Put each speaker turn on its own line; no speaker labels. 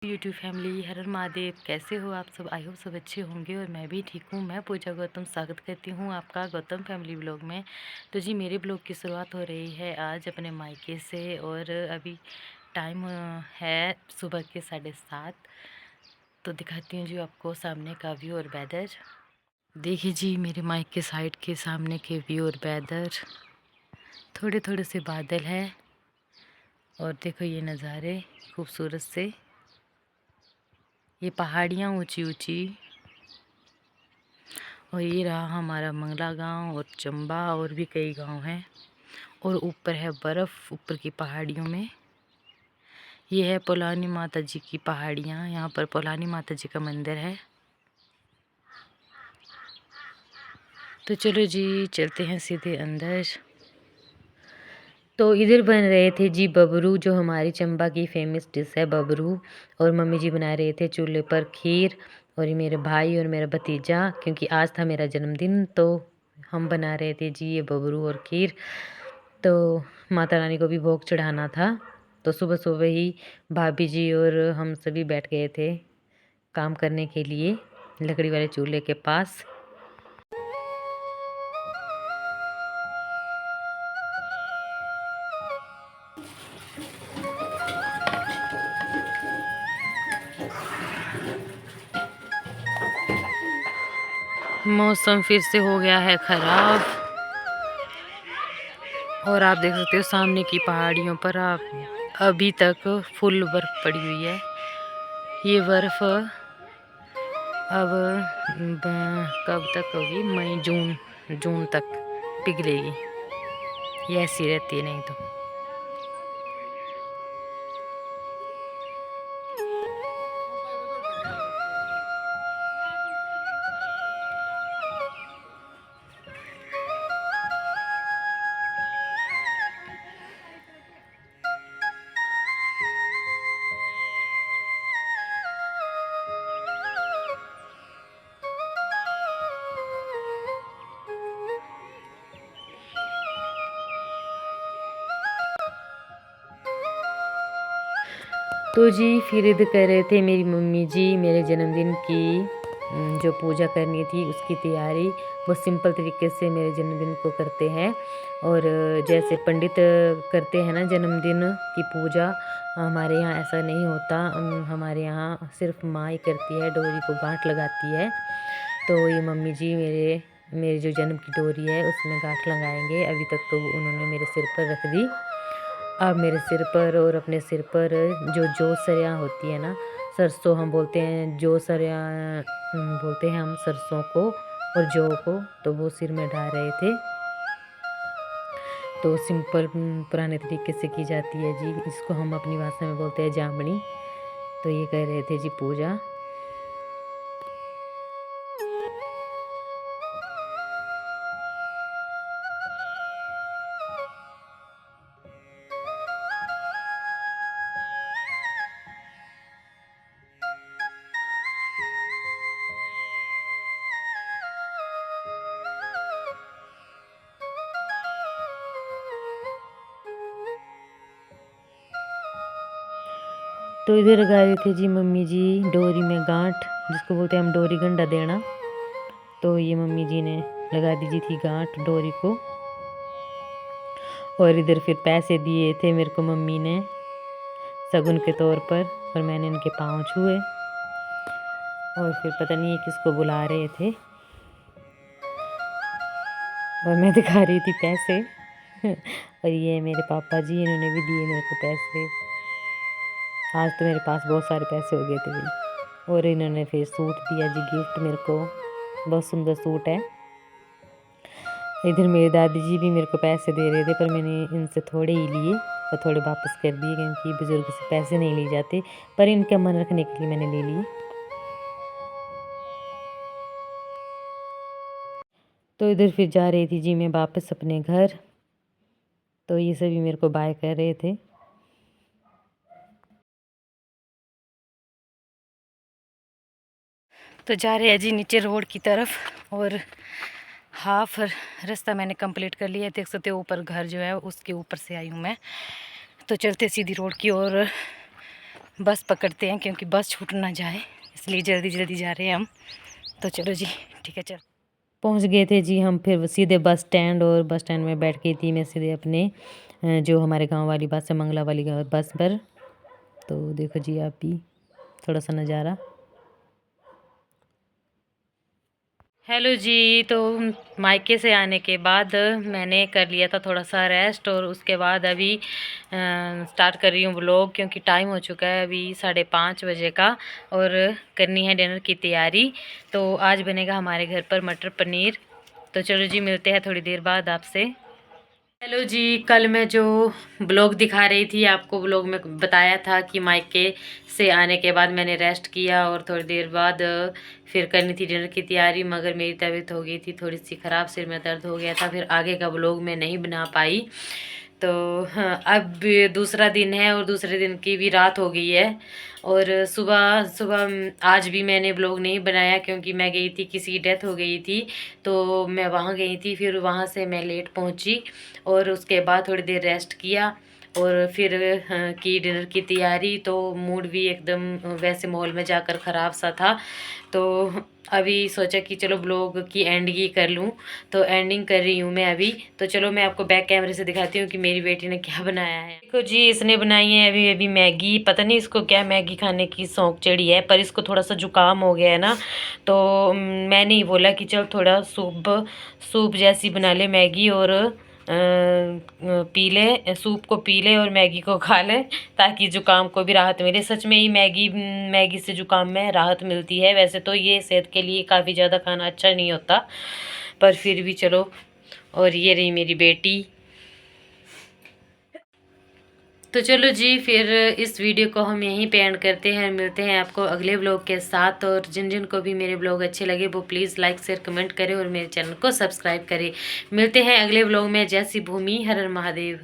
YouTube family, हर हर महादेव। कैसे हो आप सब? आई होप सब अच्छे होंगे और मैं भी ठीक हूँ। मैं पूजा गौतम स्वागत करती हूँ आपका गौतम फैमिली ब्लॉग में। तो जी मेरे ब्लॉग की शुरुआत हो रही है आज अपने मायके से और अभी टाइम है सुबह के 7:30। तो दिखाती हूँ जी आपको सामने का व्यू और वेदर। देखिए जी मेरे मायके साइड के सामने के व्यू और वेदर, थोड़े थोड़े से बादल है और देखो ये नज़ारे खूबसूरत से, ये पहाड़ियाँ ऊंची ऊंची, और ये रहा हमारा मंगला गांव और चंबा और भी कई गांव हैं। और ऊपर है बर्फ़ ऊपर की पहाड़ियों में। ये है पोलानी माता जी की पहाड़ियाँ। यहाँ पर पोलानी माता जी का मंदिर है। तो चलो जी चलते हैं सीधे अंदर। तो इधर बन रहे थे जी बबरू, जो हमारी चंबा की फेमस डिश है बबरू। और मम्मी जी बना रहे थे चूल्हे पर खीर। और ये मेरे भाई और मेरा भतीजा, क्योंकि आज था मेरा जन्मदिन तो हम बना रहे थे जी ये बबरू और खीर। तो माता रानी को भी भोग चढ़ाना था। तो सुबह सुबह ही भाभी जी और हम सभी बैठ गए थे काम करने के लिए लकड़ी वाले चूल्हे के पास। मौसम फिर से हो गया है ख़राब और आप देख सकते हो सामने की पहाड़ियों पर आप अभी तक फुल बर्फ़ पड़ी हुई है। ये बर्फ़ अब कब तक होगी? मई जून जून तक पिघलेगी। ये ऐसी रहती है नहीं तो। तो जी फिर इधर कर रहे थे मेरी मम्मी जी मेरे जन्मदिन की जो पूजा करनी थी उसकी तैयारी। वो सिंपल तरीके से मेरे जन्मदिन को करते हैं। और जैसे पंडित करते हैं ना जन्मदिन की पूजा, हमारे यहाँ ऐसा नहीं होता। हमारे यहाँ सिर्फ माँ ही करती है, डोरी को गांठ लगाती है। तो ये मम्मी जी मेरे जो जन्म की डोरी है उसमें गांठ लगाएंगे। अभी तक तो उन्होंने मेरे सिर पर रख दी। अब मेरे सिर पर और अपने सिर पर जो सरियाँ होती है ना, सरसों हम बोलते हैं, जो सरियाँ बोलते हैं हम सरसों को और जौ को, तो वो सिर में डाल रहे थे। तो सिंपल पुराने तरीके से की जाती है जी। इसको हम अपनी भाषा में बोलते हैं जामनी। तो ये कर रहे थे जी पूजा। तो इधर लगा रहे थे जी मम्मी जी डोरी में गांठ, जिसको बोलते हैं हम डोरी गंडा देना। तो ये मम्मी जी ने लगा दी थी गांठ डोरी को। और इधर फिर पैसे दिए थे मेरे को मम्मी ने शगुन के तौर पर, और मैंने इनके पाँव छुए। और फिर पता नहीं ये किसको बुला रहे थे और मैं दिखा रही थी पैसे। और ये मेरे पापा जी, इन्होंने भी दिए मेरे को पैसे। आज तो मेरे पास बहुत सारे पैसे हो गए थे भाई। और इन्होंने फिर सूट दिया जी गिफ्ट मेरे को, बहुत सुंदर सूट है। इधर मेरी दादी जी भी मेरे को पैसे दे रहे थे, पर मैंने इनसे थोड़े ही लिए और थोड़े वापस कर दिए, क्योंकि बुजुर्ग से पैसे नहीं लिए जाते। पर इनका मन रखने के लिए मैंने ले लिए। तो इधर फिर जा रही थी जी मैं वापस अपने घर। तो ये सभी मेरे को बाय कर रहे थे। तो जा रहे हैं जी नीचे रोड की तरफ, और हाफ रास्ता मैंने कंप्लीट कर लिया है। देख सकते हो ऊपर घर जो है उसके ऊपर से आई हूँ मैं। तो चलते सीधी रोड की ओर
बस पकड़ते हैं क्योंकि बस छूट ना जाए, इसलिए जल्दी जल्दी जा रहे हैं हम। तो चलो जी, ठीक है, चल
पहुंच गए थे जी हम फिर सीधे बस स्टैंड, और बस स्टैंड में बैठ गई थी मैं सीधे अपने जो हमारे गांव वाली बस है, मंगला वाली बस पर। तो देखो जी आप भी थोड़ा सा नज़ारा। हेलो जी, तो मायके से आने के बाद मैंने कर लिया था थोड़ा सा रेस्ट, और उसके बाद अभी स्टार्ट कर रही हूँ व्लॉग, क्योंकि टाइम हो चुका है अभी 5:30 बजे का, और करनी है डिनर की तैयारी। तो आज बनेगा हमारे घर पर मटर पनीर। तो चलो जी, मिलते हैं थोड़ी देर बाद आपसे। हेलो जी, कल मैं जो ब्लॉग दिखा रही थी आपको, ब्लॉग में बताया था कि मायके से आने के बाद मैंने रेस्ट किया, और थोड़ी देर बाद फिर करनी थी डिनर की तैयारी, मगर मेरी तबीयत हो गई थी थोड़ी सी ख़राब, सिर में दर्द हो गया था, फिर आगे का ब्लॉग मैं नहीं बना पाई। तो हाँ, अब दूसरा दिन है और दूसरे दिन की भी रात हो गई है, और सुबह सुबह आज भी मैंने ब्लॉग नहीं बनाया क्योंकि मैं गई थी, किसी की डेथ हो गई थी, तो मैं वहाँ गई थी, फिर वहाँ से मैं लेट पहुँची, और उसके बाद थोड़ी देर रेस्ट किया, और फिर की डिनर की तैयारी। तो मूड भी एकदम वैसे माहौल में जाकर ख़राब सा था, तो अभी सोचा कि चलो ब्लॉग की एंडिंग ही कर लूँ, तो एंडिंग कर रही हूँ मैं अभी। तो चलो मैं आपको बैक कैमरे से दिखाती हूँ कि मेरी बेटी ने क्या बनाया है। देखो जी, इसने बनाई है अभी अभी मैगी, पता नहीं इसको क्या मैगी खाने की शौक चढ़ी है, पर इसको थोड़ा सा जुकाम हो गया है ना, तो मैंने ही बोला कि चल थोड़ा सूप सूप जैसी बना ले मैगी, और पी ले, सूप को पी ले और मैगी को खा ले, ताकि ज़ुकाम को भी राहत मिले। सच में ही मैगी मैगी से ज़ुकाम में राहत मिलती है। वैसे तो ये सेहत के लिए काफ़ी ज़्यादा खाना अच्छा नहीं होता, पर फिर भी चलो। और ये रही मेरी बेटी। तो चलो जी, फिर इस वीडियो को हम यहीं पे एंड करते हैं, मिलते हैं आपको अगले ब्लॉग के साथ। और जिन जिन को भी मेरे ब्लॉग अच्छे लगे वो प्लीज़ लाइक शेयर कमेंट करें और मेरे चैनल को सब्सक्राइब करें। मिलते हैं अगले ब्लॉग में। जय श्री भूमि, हर हर महादेव।